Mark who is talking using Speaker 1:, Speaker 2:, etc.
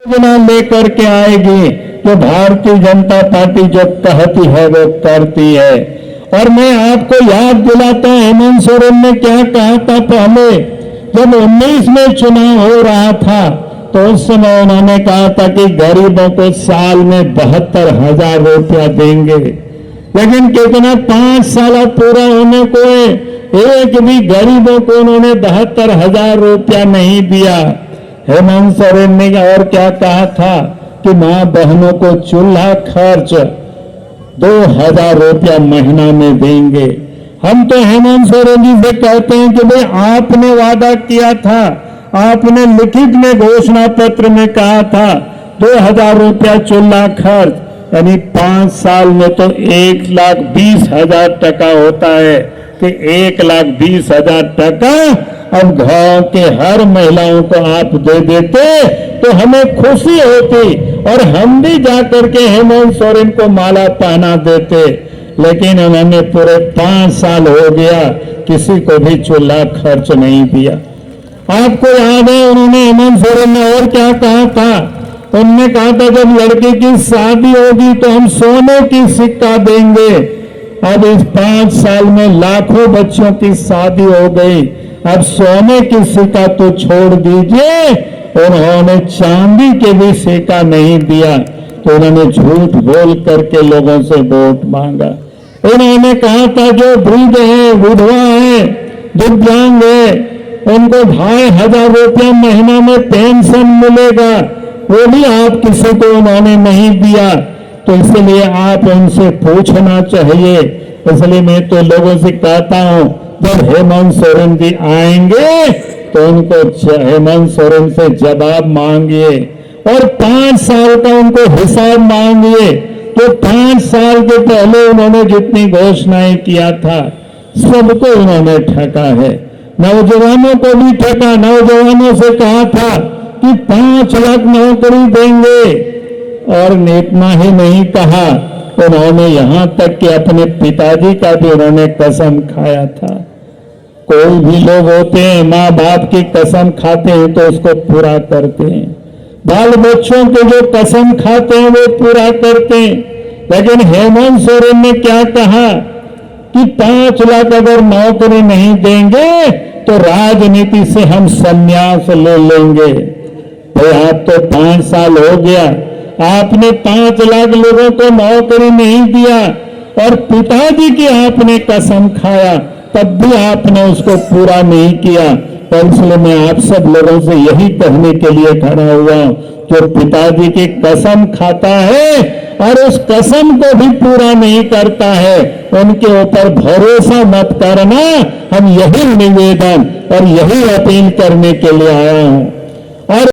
Speaker 1: योजना लेकर के आएगी तो भारतीय जनता पार्टी जो कहती है वो करती है। और मैं आपको याद दिलाता हूं हेमंत सोरेन ने क्या कहा था पहले, जब 19 में चुनाव हो रहा था तो उस समय उन्होंने कहा था कि गरीबों को साल में 72,000 रुपया देंगे। लेकिन कितना 5 साल पूरा होने को एक भी गरीबों को उन्होंने 72,000 रुपया नहीं दिया। हेमंत सोरेन ने और क्या कहा था कि मां बहनों को चूल्हा खर्च 2,000 रुपया महीना में देंगे। हम तो हेमंत सोरेन जी से कहते हैं कि भाई आपने वादा किया था, आपने लिखित में घोषणा पत्र में कहा था 2,000 रुपया चूल्हा खर्च, यानी 5 साल में तो 1,20,000 टका होता है कि 1,20,000 टका अब गांव के हर महिलाओं को आप दे देते तो हमें खुशी होती और हम भी जाकर के हेमंत सोरेन को माला पहना देते। लेकिन उन्होंने पूरे 5 साल हो गया किसी को भी चूल्हा खर्च नहीं दिया। आपको याद है उन्होंने हेमंत सोरेन ने और क्या कहा था, उन्होंने कहा था जब लड़की की शादी होगी तो हम सोने की सिक्का देंगे। अब इस 5 साल में लाखों बच्चों की शादी हो गई, अब सोने की सिक्का तो छोड़ दीजिए, उन्होंने चांदी के भी सिक्का नहीं दिया। तो उन्होंने झूठ बोल करके लोगों से वोट मांगा। उन्होंने कहा था जो वृद्ध है, विधवा है, दिव्यांग है, उनको 2,500 रुपया महीना में पेंशन मिलेगा, वो भी आप किसी को उन्होंने नहीं दिया। तो इसलिए आप उनसे पूछना चाहिए। इसलिए मैं तो लोगों से कहता हूं जब हेमंत सोरेन जी आएंगे तो उनको हेमंत सोरेन से जवाब मांगिए और 5 साल का उनको हिसाब मांगिए। तो 5 साल के पहले उन्होंने जितनी घोषणाएं किया था सबको उन्होंने ठगा है, नौजवानों को भी ठगा। नौजवानों से कहा था कि 5 लाख नौकरी देंगे और इतना ही नहीं कहा, उन्होंने यहां तक कि अपने पिताजी का भी उन्होंने कसम खाया था। कोई भी लोग होते हैं माँ बाप की कसम खाते हैं तो उसको पूरा करते हैं, बाल बच्चों के जो कसम खाते हैं वो पूरा करते हैं। लेकिन हेमंत सोरेन ने क्या कहा कि 5 लाख अगर नौकरी नहीं देंगे तो राजनीति से हम संन्यास ले लेंगे। भाई आप तो 5 साल हो गया, आपने 5 लाख लोगों को नौकरी नहीं दिया और पिताजी की आपने कसम खाया, तब भी आपने उसको पूरा नहीं किया। तो इसलिए मैं आप सब लोगों से यही कहने के लिए खड़ा हुआ हूं, जो पिताजी की कसम खाता है और उस कसम को भी पूरा नहीं करता है, उनके ऊपर भरोसा मत करना। हम यही निवेदन और यही अपील करने के लिए आया हूं।